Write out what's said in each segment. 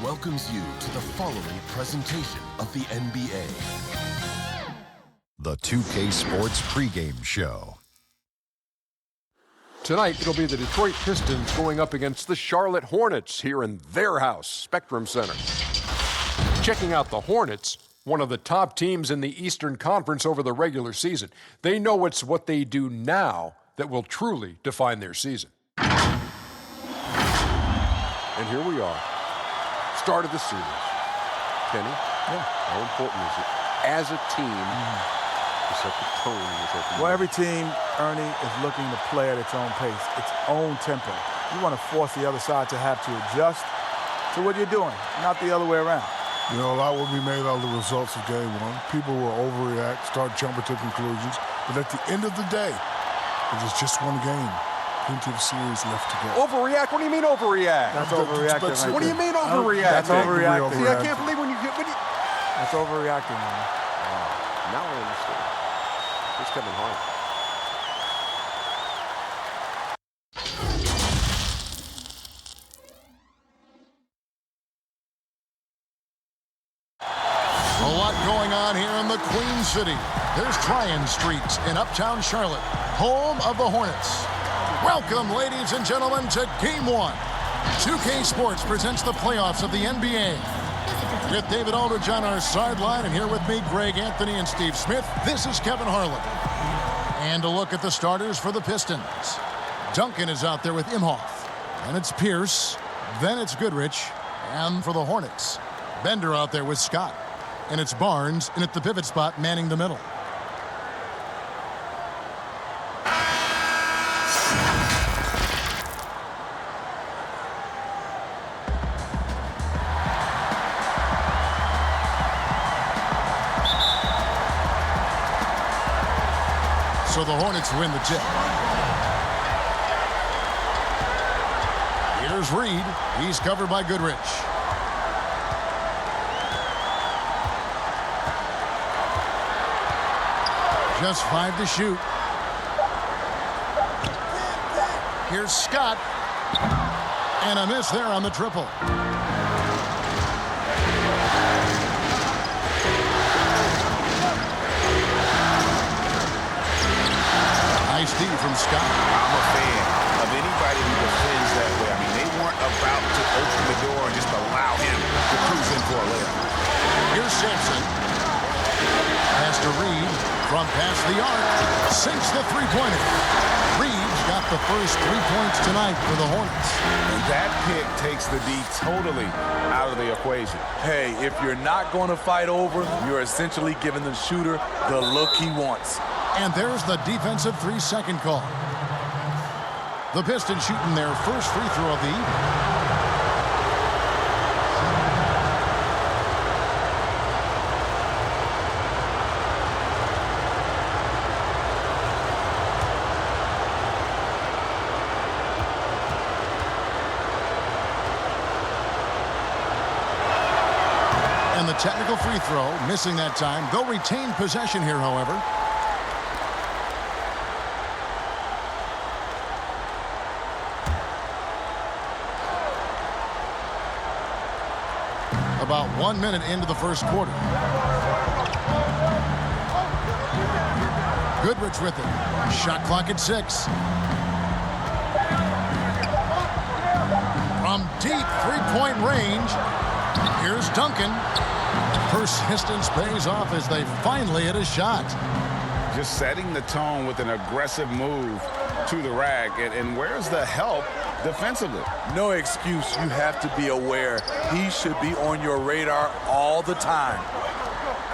welcomes you to the following presentation of the NBA. The 2K Sports pregame show. Tonight, it'll be the Detroit Pistons going up against the Charlotte Hornets here in their house, Spectrum Center. Checking out the Hornets, one of the top teams in the Eastern Conference over the regular season. They know it's what they do now that will truly define their season. And here we are. Start of the series. Kenny, how important is it as a team to set the tone in this opening? Well, every team, Ernie, is looking to play at its own pace, its own tempo. You want to force the other side to have to adjust to what you're doing, not the other way around. You know, a lot will be made out of the results of game one. People will overreact, start jumping to conclusions. But at the end of the day, it is just one game. Plenty of series left to go. Overreact? What do you mean overreact? That's overreacting. Right What do you there. mean overreact? That's overreacting. See, I can't believe when you get... That's overreacting, man. Now I understand. It's coming hard. A lot going on here in the Queen City. There's Tryon Street in Uptown Charlotte, home of the Hornets. Welcome, ladies and gentlemen, to Game 1. 2K Sports presents the playoffs of the NBA. With David Aldridge on our sideline, and here with me, Greg Anthony and Steve Smith, this is Kevin Harlan. And a look at the starters for the Pistons. Duncan is out there with Imhoff. And it's Pierce. Then it's Goodrich. And for the Hornets, Bender out there with Scott. And it's Barnes in at the pivot spot, manning the middle. So the Hornets win the tip. Here's Reed. He's covered by Goodrich. Just 5 to shoot. Here's Scott. And a miss there on the triple. Nice D from Scott. I'm a fan of anybody who defends that way. I mean, they weren't about to open the door and just allow him to cruise in for a layup. Here's Sampson. Pass to Reed. From past the arc. Sinks the three-pointer. Reed's got the first 3 points tonight for the Hornets. And that pick takes the D totally out of the equation. Hey, if you're not going to fight over, you're essentially giving the shooter the look he wants. And there's the defensive 3-second call. The Pistons shooting their first free throw of the evening. And the technical free throw, missing that time. They'll retain possession here, however. About 1 minute into the first quarter. Goodrich with it. Shot clock at 6. From deep three-point range, here's Duncan. Persistence pays off as they finally hit a shot. Just setting the tone with an aggressive move to the rack. And where's the help defensively? No excuse. You have to be aware. He should be on your radar all the time.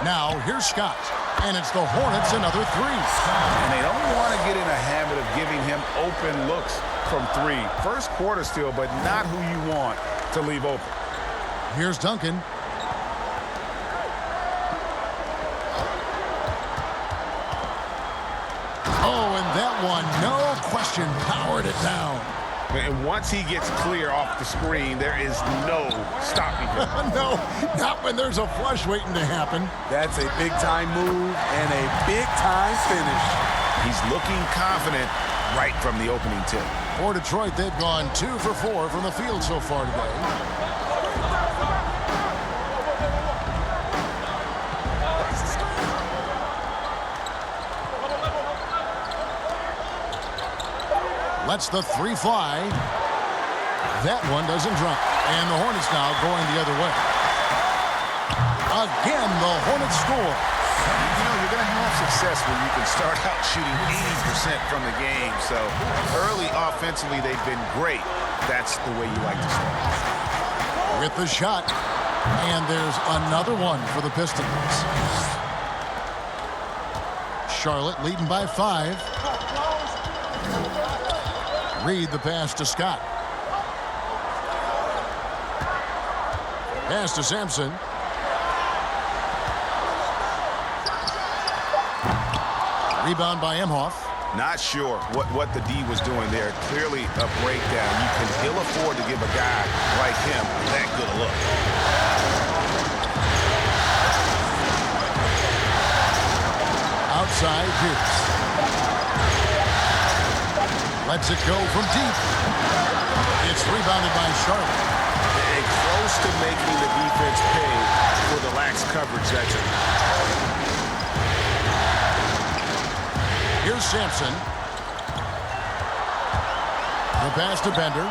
Now, here's Scott. And it's the Hornets another 3. And they don't want to get in a habit of giving him open looks from 3. First quarter still, but not who you want to leave open. Here's Duncan. Oh, and that one, no question, powered it down. And once he gets clear off the screen, there is no stopping him. No, not when there's a flush waiting to happen. That's a big-time move and a big-time finish. He's looking confident right from the opening tip. For Detroit, they've gone 2 for 4 from the field so far today. Lets the three fly. That one doesn't drop. And the Hornets now going the other way. Again, the Hornets score. You know, you're going to have success when you can start out shooting 80% from the game. So early offensively, they've been great. That's the way you like to start. With the shot. And there's another one for the Pistons. Charlotte leading by 5. Reed the pass to Scott. Pass to Sampson. Rebound by Emhoff. Not sure what the D was doing there. Clearly a breakdown. You can ill afford to give a guy like him that good a look. Outside Pierce. Lets it go from deep. It's rebounded by Charlotte. And close to making the defense pay for the lax coverage that's in. Here's Sampson. The pass to Bender.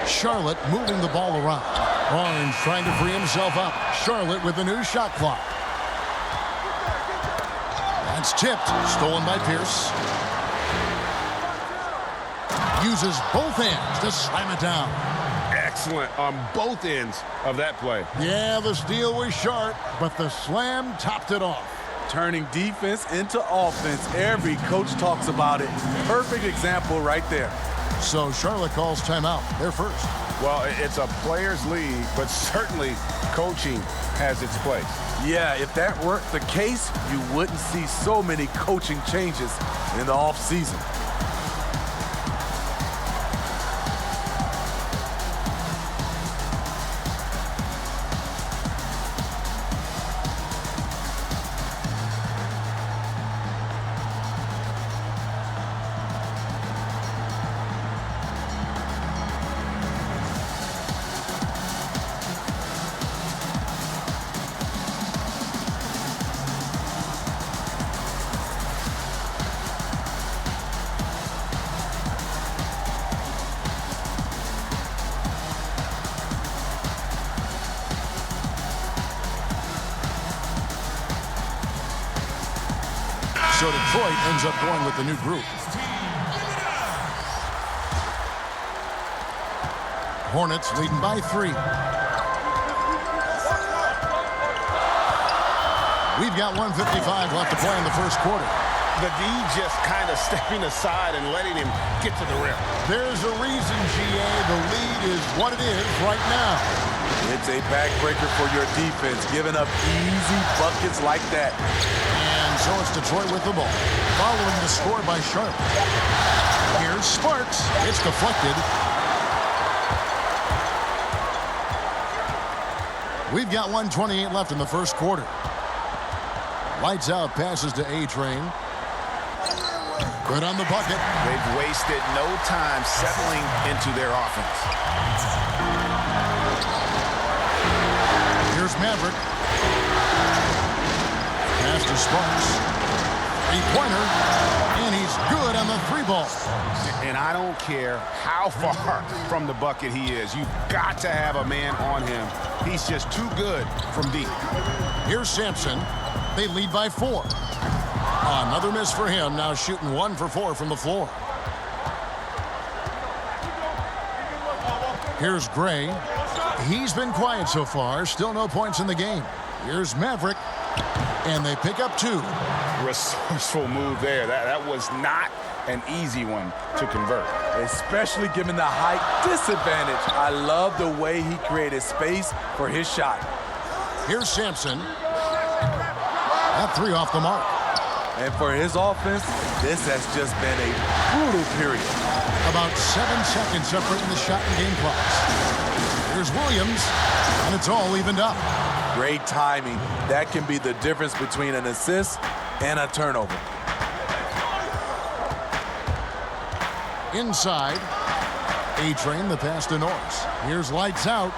Charlotte moving the ball around. Barnes trying to free himself up. Charlotte with the new shot clock. That's tipped. Stolen by Pierce. Uses both hands to slam it down. Excellent on both ends of that play. Yeah, the steal was sharp, but the slam topped it off. Turning defense into offense. Every coach talks about it. Perfect example right there. So Charlotte calls timeout. They're first. Well, it's a players' league, but certainly coaching has its place. Yeah, if that weren't the case, you wouldn't see so many coaching changes in the offseason. So Detroit ends up going with the new group. Hornets leading by 3. We've got 1:55 left to play in the first quarter. The D just kind of stepping aside and letting him get to the rim. There's a reason, GA. The lead is what it is right now. It's a backbreaker for your defense, giving up easy buckets like that. And so it's Detroit with the ball. Following the score by Charlotte. Here's Sparks. It's deflected. We've got 1:28 left in the first quarter. Lights out, passes to A-Train. Good on the bucket. They've wasted no time settling into their offense. Here's Maverick. Pass to Sparks. Three-pointer. And he's good on the 3-ball. And I don't care how far from the bucket he is. You've got to have a man on him. He's just too good from deep. Here's Sampson. They lead by 4. Another miss for him. Now shooting 1 for 4 from the floor. Here's Gray. He's been quiet so far. Still no points in the game. Here's Maverick. And they pick up 2. Resourceful move there. That was not an easy one to convert. Especially given the height disadvantage. I love the way he created space for his shot. Here's Sampson. That 3 off the mark. And for his offense, this has just been a brutal period. About 7 seconds separating the shot and game clocks. Here's Williams, and it's all evened up. Great timing. That can be the difference between an assist and a turnover. Inside, A-Train, the pass to Norris. Here's lights out.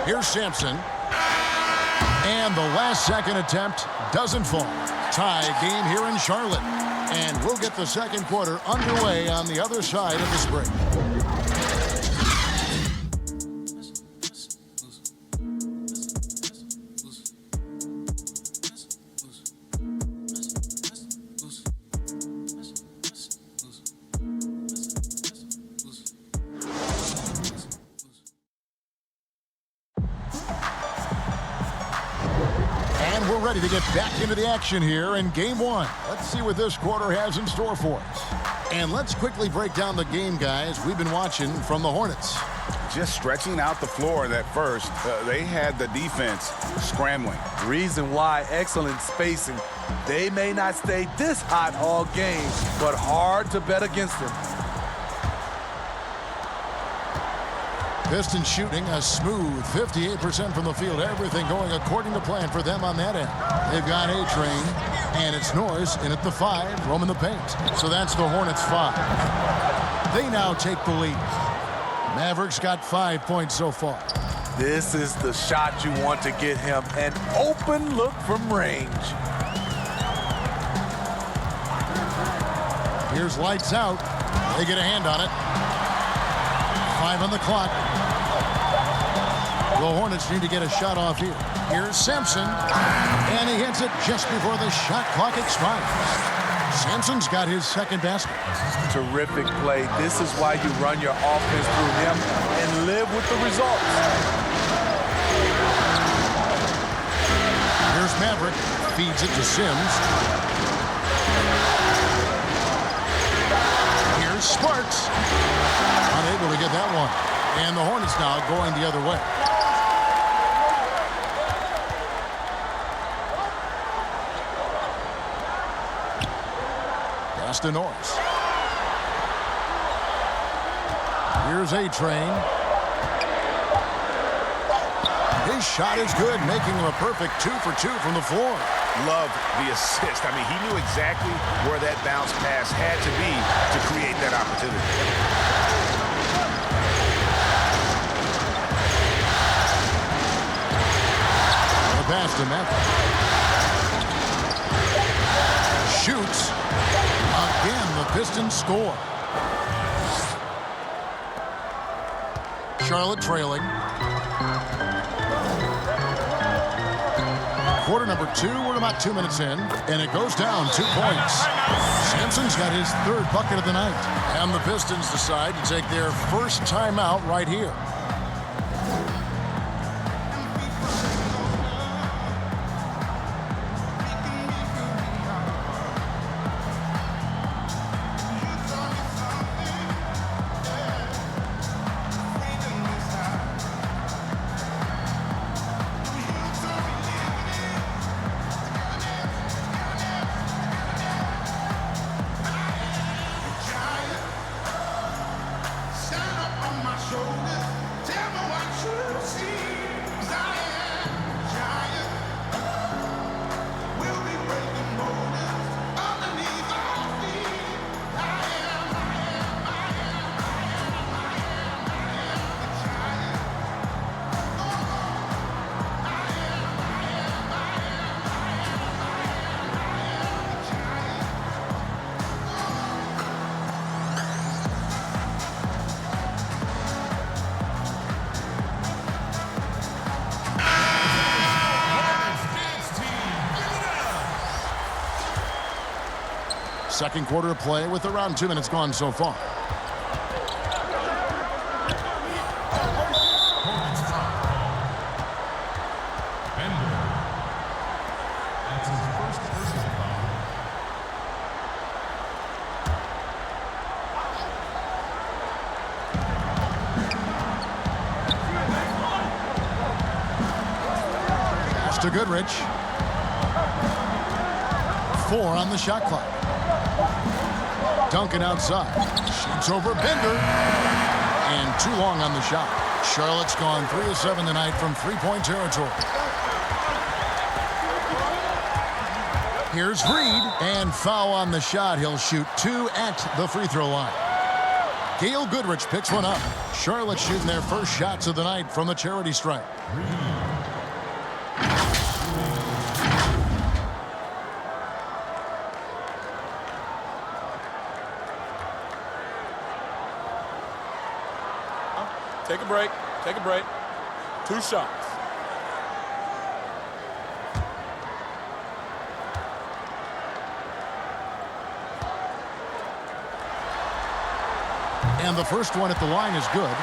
Here's Sampson. And the last second attempt doesn't fall. Tie game here in Charlotte. And we'll get the second quarter underway on the other side of this break. We're ready to get back into the action here in game one. Let's see what this quarter has in store for us. And let's quickly break down the game, guys. We've been watching from the Hornets. Just stretching out the floor in that first. They had the defense scrambling. Reason why, excellent spacing. They may not stay this hot all game, but hard to bet against them. Pistons shooting a smooth 58% from the field. Everything going according to plan for them on that end. They've got A-Train, and it's Norris in at the 5, roaming the paint. So that's the Hornets 5. They now take the lead. Mavericks got 5 points so far. This is the shot you want to get him. An open look from range. Here's lights out. They get a hand on it. 5 on the clock. The Hornets need to get a shot off here. Here's Sampson, and he hits it just before the shot clock expires. Sampson's got his second basket. Terrific play. This is why you run your offense through him and live with the results. Here's Maverick, feeds it to Sims. Here's Sparks. Unable to get that one. And the Hornets now going the other way. Pass to Norris. Here's A-Train. His shot is good, making him a perfect 2 for 2 from the floor. Love the assist. I mean, he knew exactly where that bounce pass had to be to create that opportunity. The pass to Maverick. Shoots. Again, the Pistons score. Charlotte trailing. Quarter number 2, we're about 2 minutes in, and it goes down 2 points. Sampson's got his third bucket of the night, and the Pistons decide to take their first timeout right here. Second quarter of play with around 2 minutes gone so far. Pass to Goodrich. 4 on the shot clock. Duncan outside. Shoots over Bender. And too long on the shot. Charlotte's gone 3 of 7 tonight from three-point territory. Here's Reed. And foul on the shot. He'll shoot 2 at the free throw line. Gail Goodrich picks one up. Charlotte shooting their first shots of the night from the charity stripe. Take a break. Take a break. 2 shots. And the first one at the line is good.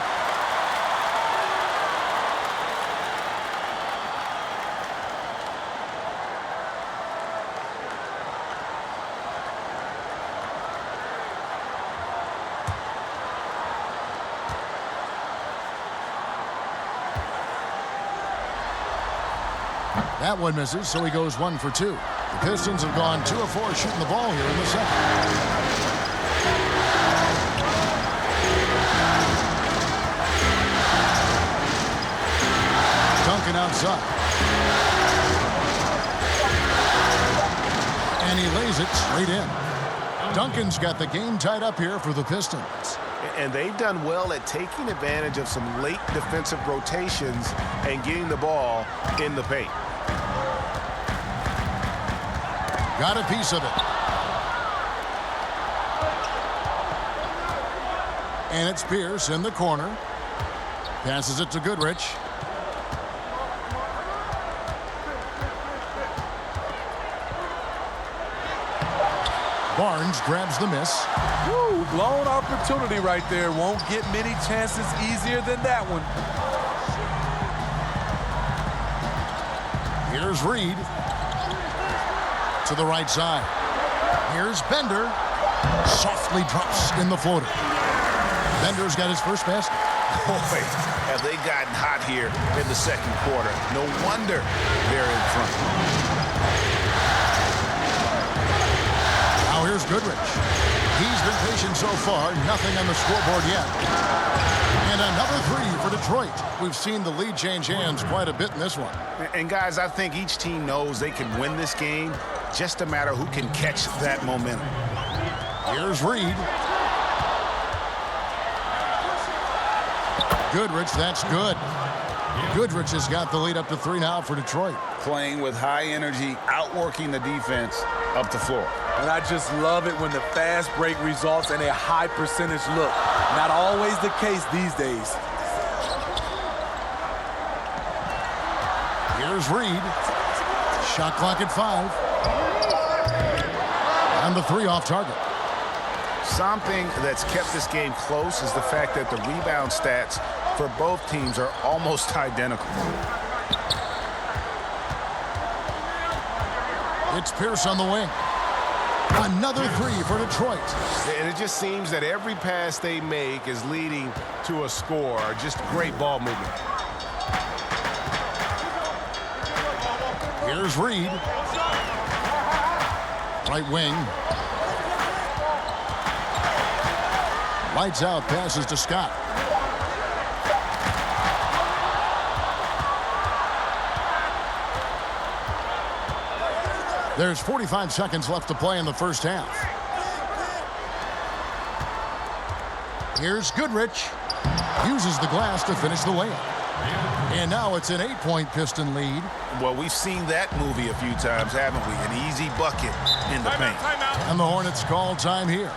That one misses, so he goes 1 for 2. The Pistons have gone 2 of 4 shooting the ball here in the second. Duncan outside. And he lays it straight in. Duncan's got the game tied up here for the Pistons. And they've done well at taking advantage of some late defensive rotations and getting the ball in the paint. Got a piece of it. And it's Pierce in the corner. Passes it to Goodrich. Barnes grabs the miss. Woo, blown opportunity right there. Won't get many chances easier than that one. Here's Reed. To the right side. Here's Bender. Softly drops in the floater. Bender's got his first basket. Boy, have they gotten hot here in the second quarter. No wonder they're in front. Now here's Goodrich. He's been patient so far. Nothing on the scoreboard yet. And another 3 for Detroit. We've seen the lead change hands quite a bit in this one. And guys, I think each team knows they can win this game. Just a matter who can catch that momentum. Here's Reed. Goodrich, that's good. Goodrich has got the lead up to 3 now for Detroit. Playing with high energy, outworking the defense up the floor. And I just love it when the fast break results in a high percentage look. Not always the case these days. Here's Reed. Shot clock at 5. And the 3 off target. Something that's kept this game close is the fact that the rebound stats for both teams are almost identical. It's Pierce on the wing. Another 3 for Detroit. And it just seems that every pass they make is leading to a score. Just great ball movement. Here's Reed. Right wing. Lights out, passes to Scott. There's 45 seconds left to play in the first half. Here's Goodrich. Uses the glass to finish the layup. And now it's an 8-point Piston lead. Well, we've seen that movie a few times, haven't we? An easy bucket in the paint. And the Hornets call time here.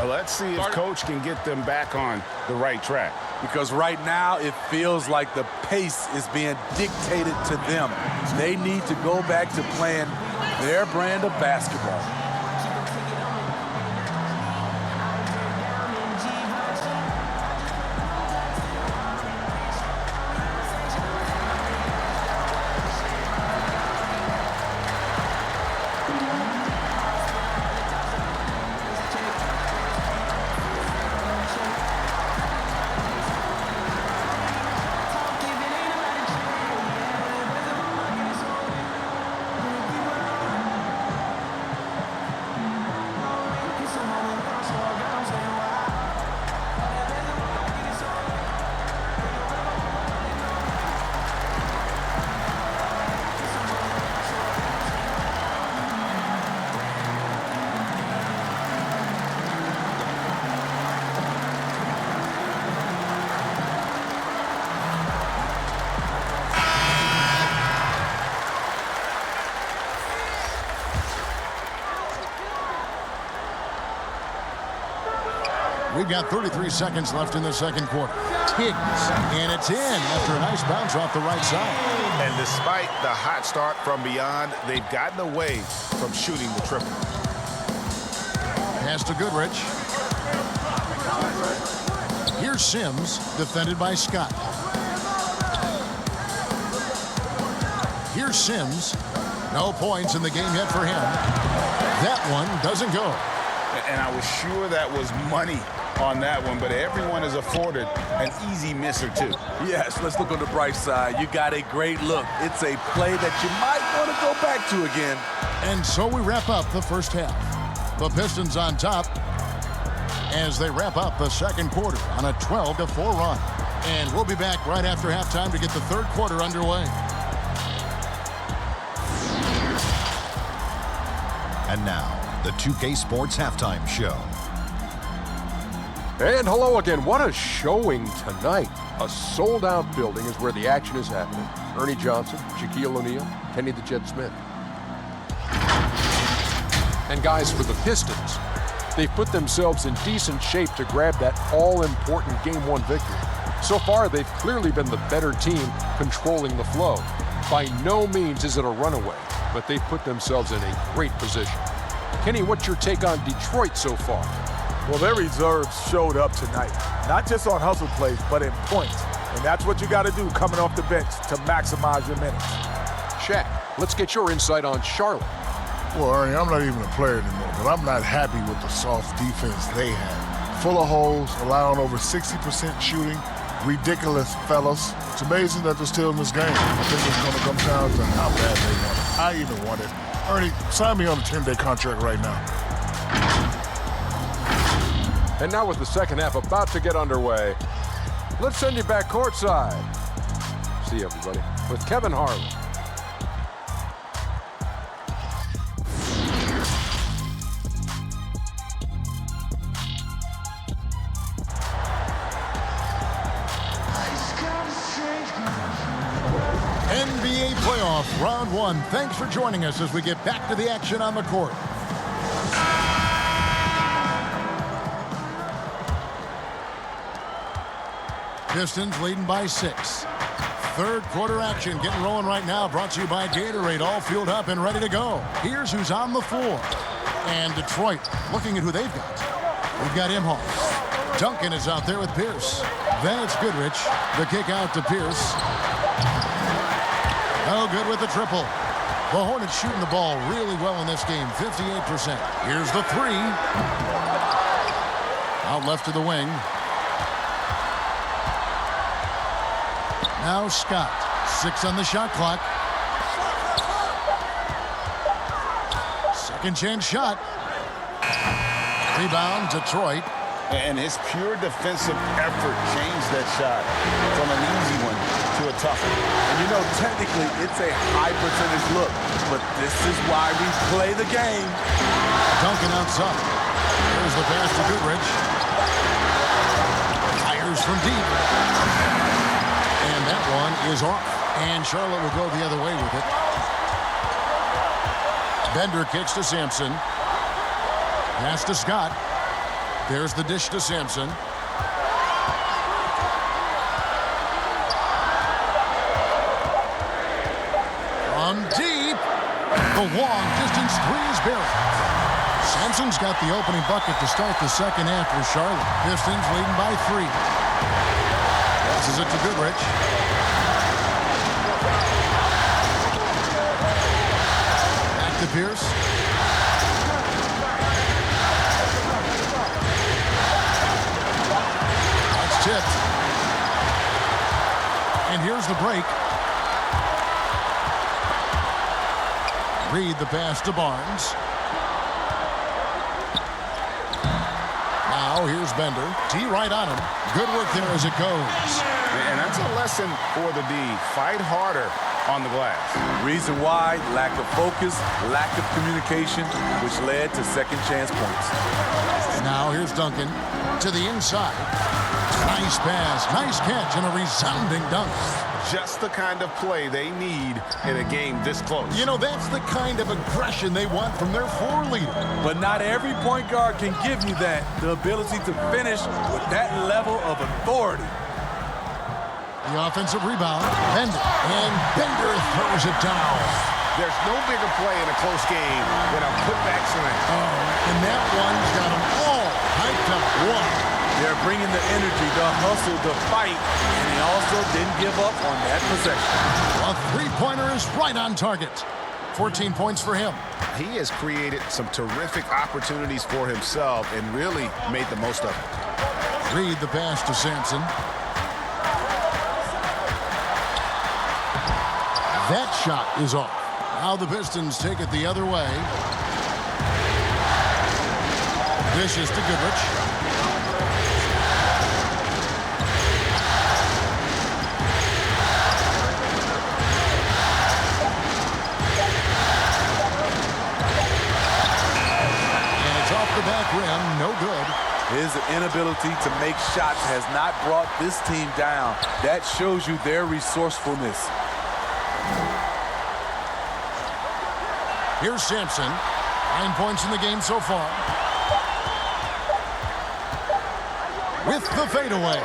Let's see if Coach can get them back on the right track. Because right now it feels like the pace is being dictated to them. They need to go back to playing their brand of basketball. got 33 seconds left in the second quarter. Tiggs, and it's in after a nice bounce off the right side. And despite the hot start from beyond, they've gotten away from shooting the triple. Pass to Goodrich. Here's Sims, defended by Scott. Here's Sims. No points in the game yet for him. That one doesn't go. And I was sure that was money on that one, but everyone is afforded an easy miss or two. Yes, let's look on the bright side. You got a great look. It's a play that you might want to go back to again. And so we wrap up the first half. The Pistons on top as they wrap up the second quarter on a 12-4 run. And we'll be back right after halftime to get the third quarter underway. And now, the 2K Sports Halftime Show. And hello again. What a showing tonight. A sold-out building is where the action is happening. Ernie Johnson, Shaquille O'Neal, Kenny the Jet Smith. And guys, for the Pistons, they've put themselves in decent shape to grab that all-important Game 1 victory. So far, they've clearly been the better team controlling the flow. By no means is it a runaway, but they've put themselves in a great position. Kenny, what's your take on Detroit so far? Well, their reserves showed up tonight. Not just on hustle plays, but in points. And that's what you got to do coming off the bench to maximize your minutes. Shaq, let's get your insight on Charlotte. Well, Ernie, I'm not even a player anymore, but I'm not happy with the soft defense they have. Full of holes, allowing over 60% shooting. Ridiculous, fellas. It's amazing that they're still in this game. I think it's going to come down to how bad they want it. I even want it. Ernie, sign me on a 10-day contract right now. And now with the second half about to get underway, let's send you back courtside. See you, everybody, with Kevin Harlan. NBA playoff round 1. Thanks for joining us as we get back to the action on the court. Pistons leading by 6. Third quarter action getting rolling right now. Brought to you by Gatorade. All fueled up and ready to go. Here's who's on the floor. And Detroit looking at who they've got. We've got Imhoff. Duncan is out there with Pierce. Then it's Goodrich. The kick out to Pierce. No good with the triple. The Hornets shooting the ball really well in this game, 58%. Here's the three. Out left to the wing. Now Scott. 6 on the shot clock. Second chance shot. Rebound, Detroit. And his pure defensive effort changed that shot from an easy one to a tough one. And you know, technically, it's a high percentage look, but this is why we play the game. Duncan outside. There's the pass to Goodrich. Fires from deep. And that one is off. And Charlotte will go the other way with it. Bender kicks to Sampson. Pass to Scott. There's the dish to Sampson. From deep. The long distance three is buried. Sampson's got the opening bucket to start the second half for Charlotte. Pistons leading by 3. Passes it to Goodrich. Back to Pierce. That's tipped. And here's the break. Reed the pass to Barnes. Now here's Bender. D right on him. Good work there as it goes. And that's a lesson for the D. Fight harder on the glass. Reason why, lack of focus, lack of communication, which led to second chance points. Now here's Duncan to the inside. Nice pass, nice catch, and a resounding dunk. Just the kind of play they need in a game this close. You know, that's the kind of aggression they want from their floor leader. But not every point guard can give you that, the ability to finish with that level of authority. The offensive rebound, Bender, and Bender throws it down. There's no bigger play in a close game than a putback slam. Oh, and that one's got them all hyped up. Wow. They're bringing the energy, the hustle, the fight, and he also didn't give up on that possession. A three-pointer is right on target. 14 points for him. He has created some terrific opportunities for himself and really made the most of it. Reed the pass to Sampson. That shot is off. Now the Pistons take it the other way. Dishes to Goodrich. The back rim, no good. His inability to make shots has not brought this team down. That shows you their resourcefulness. Here's Sampson. 9 points in the game so far. With the fadeaway.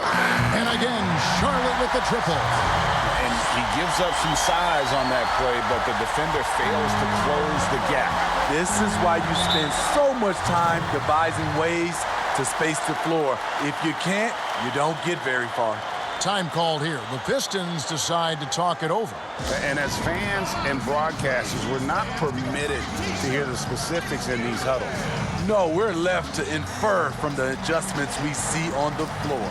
And again, Charlotte with the triple. And he gives up some size on that play, but the defender fails to close the gap. This is why you spend so much time devising ways to space the floor. If you can't, you don't get very far. Time called here. The Pistons decide to talk it over. And as fans and broadcasters, we're not permitted to hear the specifics in these huddles. No, we're left to infer from the adjustments we see on the floor.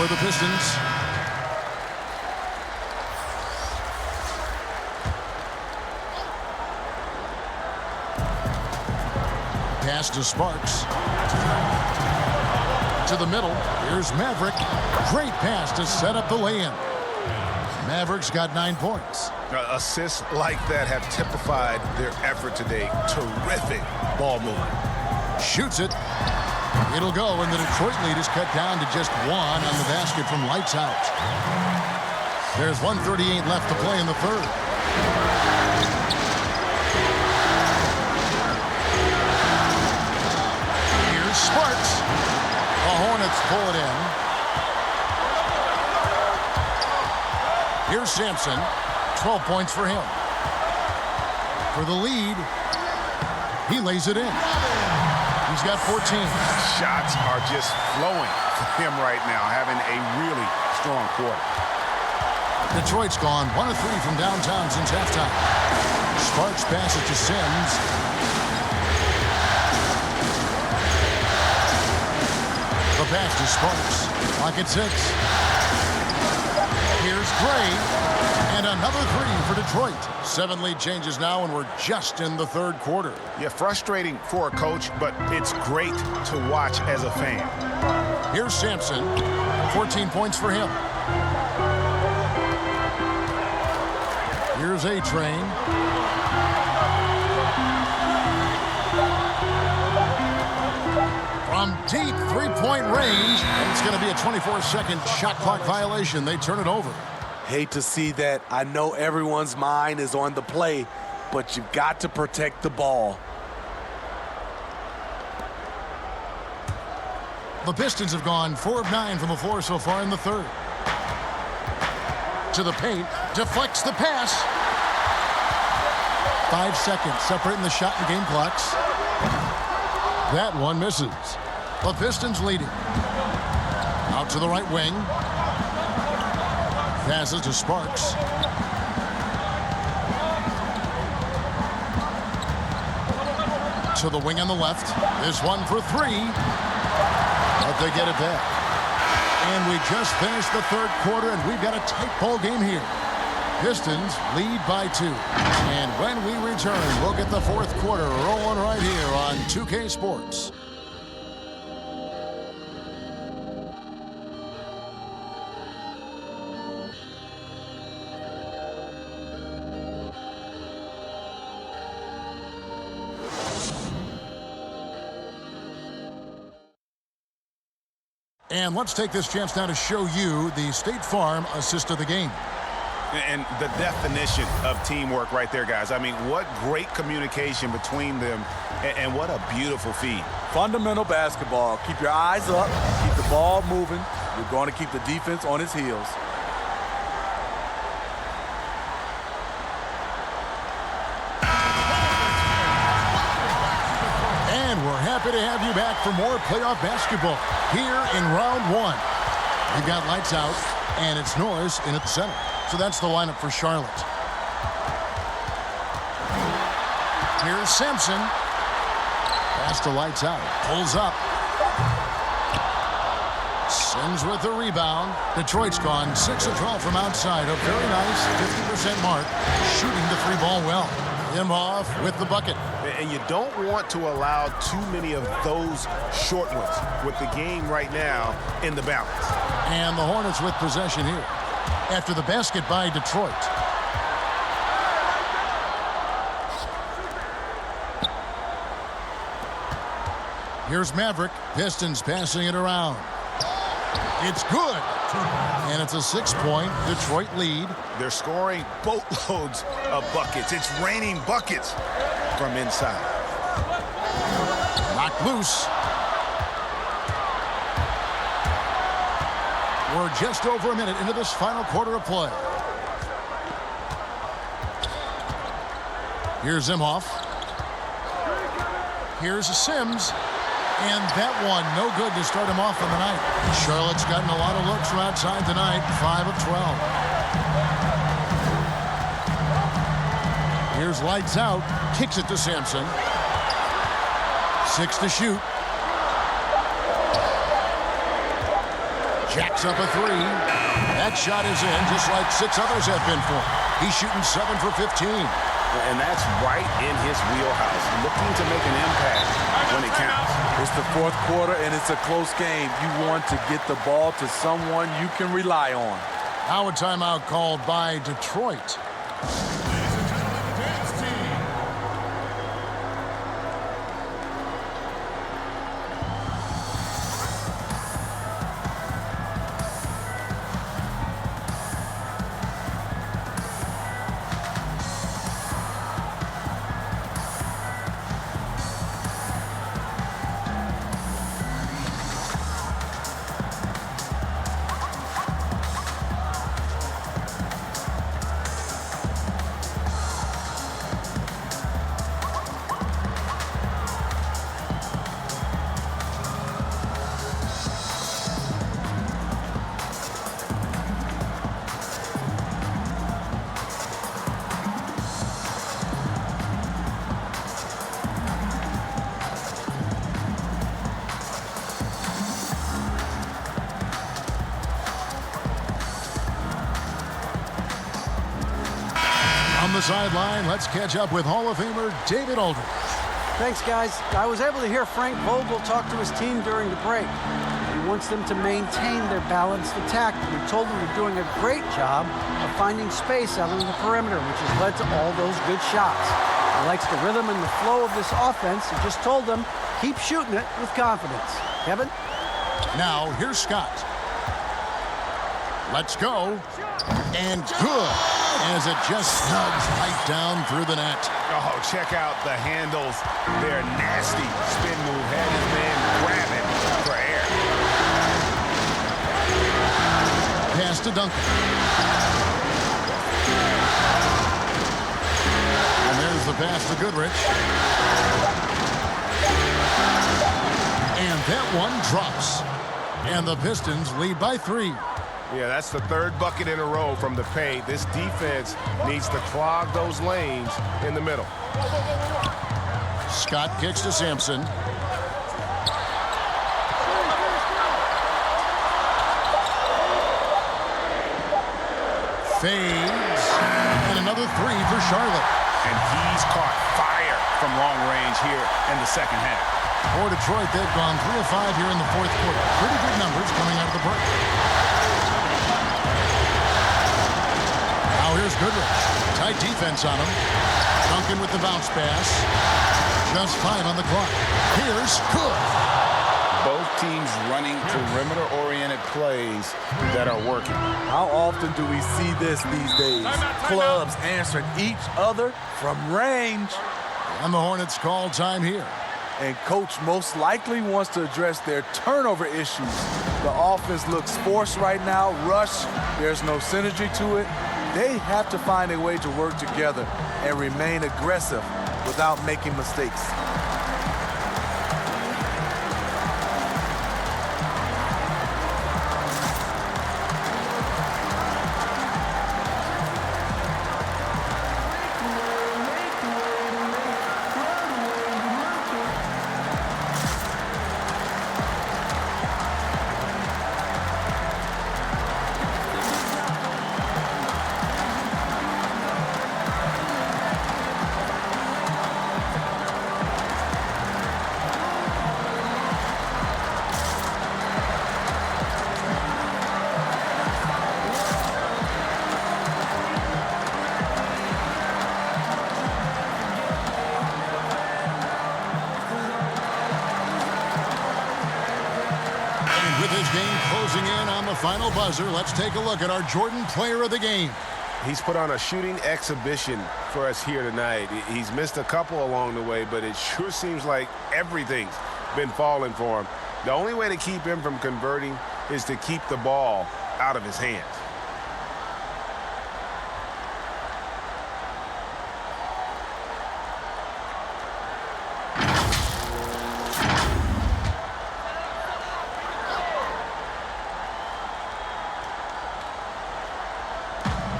For the Pistons. Pass to Sparks. To the middle. Here's Maverick. Great pass to set up the lay-in. Maverick's got 9 points. Assists like that have typified their effort today. Terrific ball movement. Shoots it. It'll go, and the Detroit lead is cut down to just 1 on the basket from lights out. There's 1:38 left to play in the third. Here's Sparks. The Hornets pull it in. Here's Sampson. 12 points for him. For the lead, he lays it in. He's got 14. Shots are just flowing for him right now, having a really strong quarter. Detroit's gone 1 of 3 from downtown since halftime. Sparks passes to Sims. The pass to Sparks. Clock at 6. Here's Gray. And another 3 for Detroit. 7 lead changes now, and we're just in the third quarter. Yeah, frustrating for a coach, but it's great to watch as a fan. Here's Sampson. 14 points for him. Here's A-Train. From deep three-point range, and it's going to be a 24-second shot clock violation. They turn it over. Hate to see that. I know everyone's mind is on the play, but you've got to protect the ball. The Pistons have gone 4 of 9 from the floor so far in the third. To the paint, deflects the pass. 5 seconds separating the shot and game clocks. That one misses. The Pistons leading. Out to the right wing. Passes to Sparks. To the wing on the left. This one for three. But they get it back. And we just finished the third quarter, and we've got a tight ball game here. Pistons lead by 2. And when we return, we'll get the fourth quarter rolling right here on 2K Sports. And let's take this chance now to show you the State Farm assist of the game. And the definition of teamwork right there, guys. I mean, what great communication between them, and what a beautiful feed. Fundamental basketball. Keep your eyes up. Keep the ball moving. You're going to keep the defense on its heels. And we're happy to have you back for more playoff basketball here in round 1. We've got lights out, and it's Norris in at the center. So that's the lineup for Charlotte. Here's Sampson. Pass to lights out. Pulls up. Sims with the rebound. Detroit's gone 6 of 12 from outside. A very nice 50% mark. Shooting the 3-ball well. Imhoff with the bucket. And you don't want to allow too many of those short ones with the game right now in the balance. And the Hornets with possession here after the basket by Detroit. Here's Maverick. Pistons passing it around. It's good. And it's a 6-point Detroit lead. They're scoring boatloads of buckets. It's raining buckets from inside. Knocked loose. We're just over a minute into this final quarter of play. Here's Imhoff. Here's Sims. And that one, no good to start him off on the night. Charlotte's gotten a lot of looks from outside tonight, 5 of 12. Here's lights out. Kicks it to Sampson. 6 to shoot. Jacks up a 3. That shot is in, just like 6 others have been for him. He's shooting 7 for 15. And that's right in his wheelhouse, looking to make an impact when it counts. It's the fourth quarter, and it's a close game. You want to get the ball to someone you can rely on. Now a timeout called by Detroit. On the sideline, let's catch up with Hall of Famer David Aldridge. Thanks, guys. I was able to hear Frank Vogel talk to his team during the break. He wants them to maintain their balanced attack. He told them they're doing a great job of finding space out on the perimeter, which has led to all those good shots. He likes the rhythm and the flow of this offense. He just told them, keep shooting it with confidence. Kevin? Now, here's Scott. Let's go. And good, as it just snugs right down through the net. Oh, check out the handles. They're nasty. Spin move. Had his man grabbing for air. Pass to Duncan. And there's the pass to Goodrich. That one drops. And the Pistons lead by 3. Yeah, that's the third bucket in a row from the paint. This defense needs to clog those lanes in the middle. Scott kicks to Sampson. Fades. And another 3 for Charlotte. And he's caught fire from long range here in the second half. For Detroit, they've gone 3 of 5 here in the fourth quarter. Pretty good numbers coming out of the break. Now here's Goodrich. Tight defense on him. Duncan with the bounce pass. Just 5 on the clock. Here's good. Both teams running perimeter-oriented plays that are working. How often do we see this these days? Clubs answering each other from range. And the Hornets call time here. And coach most likely wants to address their turnover issues. The offense looks forced right now, rush, there's no synergy to it. They have to find a way to work together and remain aggressive without making mistakes. With this game closing in on the final buzzer, let's take a look at our Jordan Player of the Game. He's put on a shooting exhibition for us here tonight. He's missed a couple along the way, but it sure seems like everything's been falling for him. The only way to keep him from converting is to keep the ball out of his hands.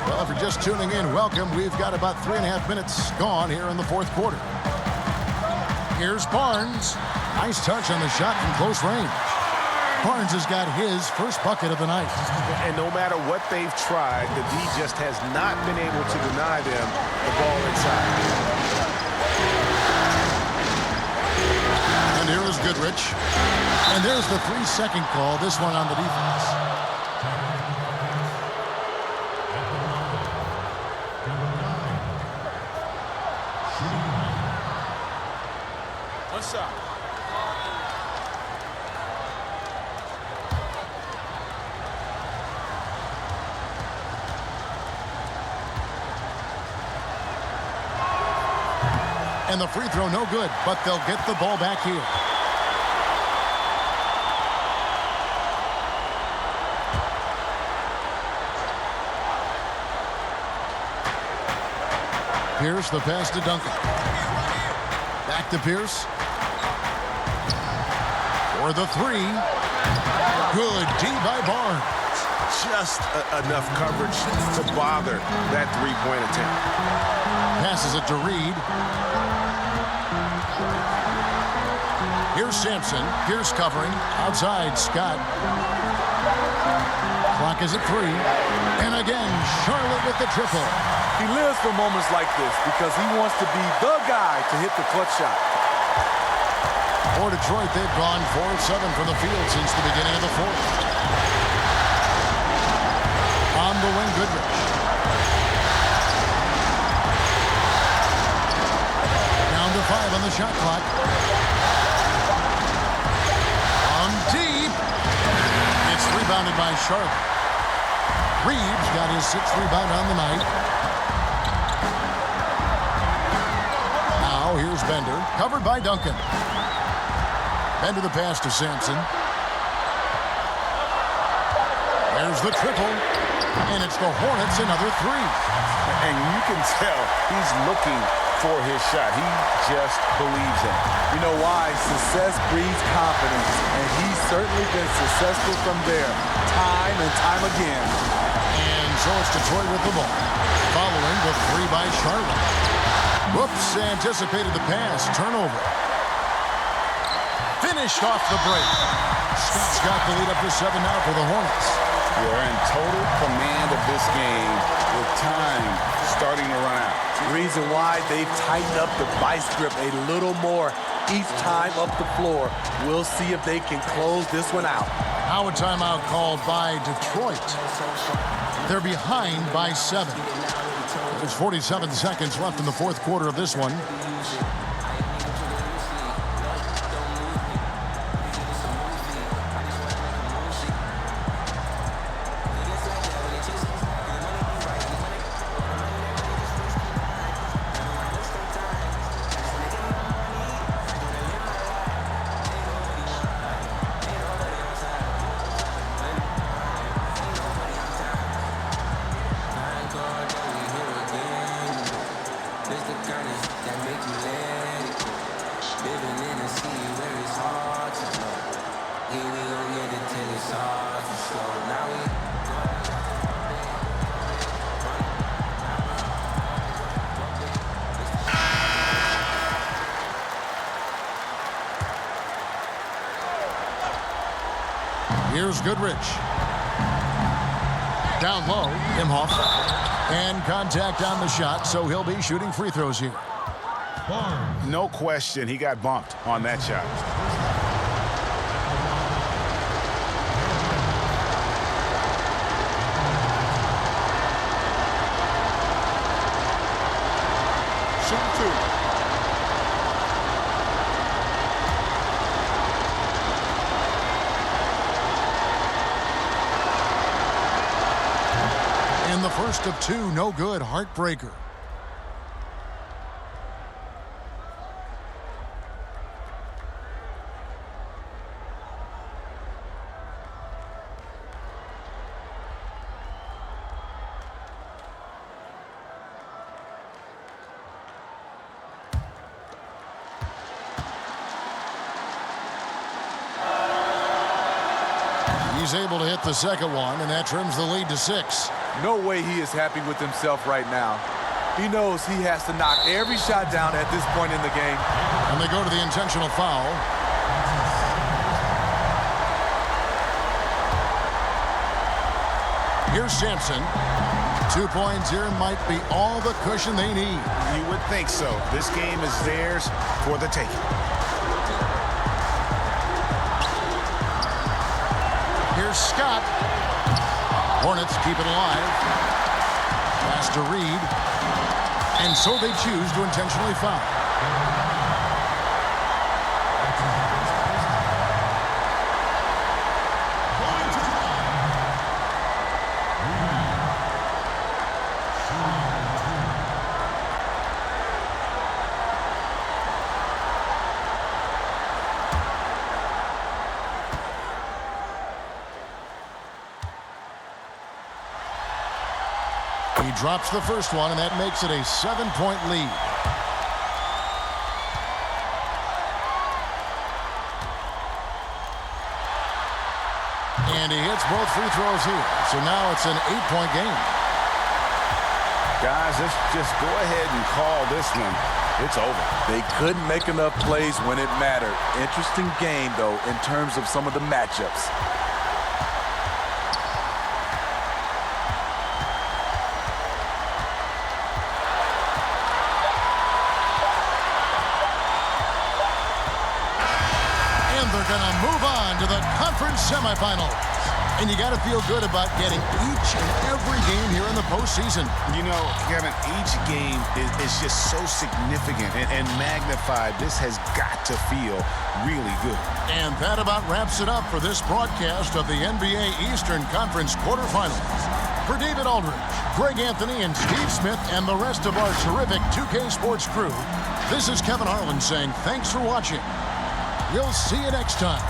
Well, if you're just tuning in, welcome. We've got about 3.5 minutes gone here in the fourth quarter. Here's Barnes. Nice touch on the shot from close range. Barnes has got his first bucket of the night. And no matter what they've tried, the D just has not been able to deny them the ball inside. And here is Goodrich. And there's the 3-second call, this one on the defense. What's up? And the free throw no good, but they'll get the ball back here. Pierce, the pass to Duncan. Back to Pierce. For the 3. Good D by Barnes. Just enough coverage to bother that three-point attempt. Passes it to Reed. Here's Sampson. Pierce covering. Outside, Scott. Clock is at 3. And again, Charlotte with the triple. He lives for moments like this because he wants to be the guy to hit the clutch shot. For Detroit, they've gone 4 of 7 from the field since the beginning of the fourth. On the wing, Goodrich. Down to 5 on the shot clock. On deep. It's rebounded by Charlotte. Reeves got his 6th rebound on the night. Now here's Bender, covered by Duncan. Bender the pass to Sampson. There's the triple. And it's the Hornets another three. And you can tell he's looking for his shot. He just believes in it. You know why? Success breeds confidence, and he's certainly been successful from there, time and time again. And so it's Detroit with the ball, following the three by Charlotte. Whoops, anticipated the pass. Turnover. Finished off the break. Scott's got the lead up to 7 now for the Hornets. We're in total command of this game with time starting to run out. Reason why they've tightened up the vice grip a little more each time up the floor. We'll see if they can close this one out. Now a timeout called by Detroit. They're behind by 7. There's 47 seconds left in the fourth quarter of this one. Here's Goodrich. Down low, Imhoff. And contact on the shot, so he'll be shooting free throws here. No question, he got bumped on that shot. Shoot 2. In the first of 2, no good, heartbreaker. He's able to hit the second one, and that trims the lead to 6. No way he is happy with himself right now. He knows he has to knock every shot down at this point in the game. And they go to the intentional foul. Here's Sampson. 2 points here might be all the cushion they need. You would think so. This game is theirs for the taking. Here's Scott. Hornets keep it alive. Pass to Reed. And so they choose to intentionally foul. He drops the first one, and that makes it a 7-point lead. And he hits both free throws here. So now it's an 8-point game. Guys, let's just go ahead and call this one. It's over. They couldn't make enough plays when it mattered. Interesting game, though, in terms of some of the matchups. They're going to move on to the conference semifinals. And you got to feel good about getting each and every game here in the postseason. You know, Kevin, each game is just so significant and magnified. This has got to feel really good. And that about wraps it up for this broadcast of the NBA Eastern Conference quarterfinals. For David Aldridge, Greg Anthony, and Steve Smith, and the rest of our terrific 2K Sports crew, this is Kevin Harlan saying thanks for watching. We'll see you next time.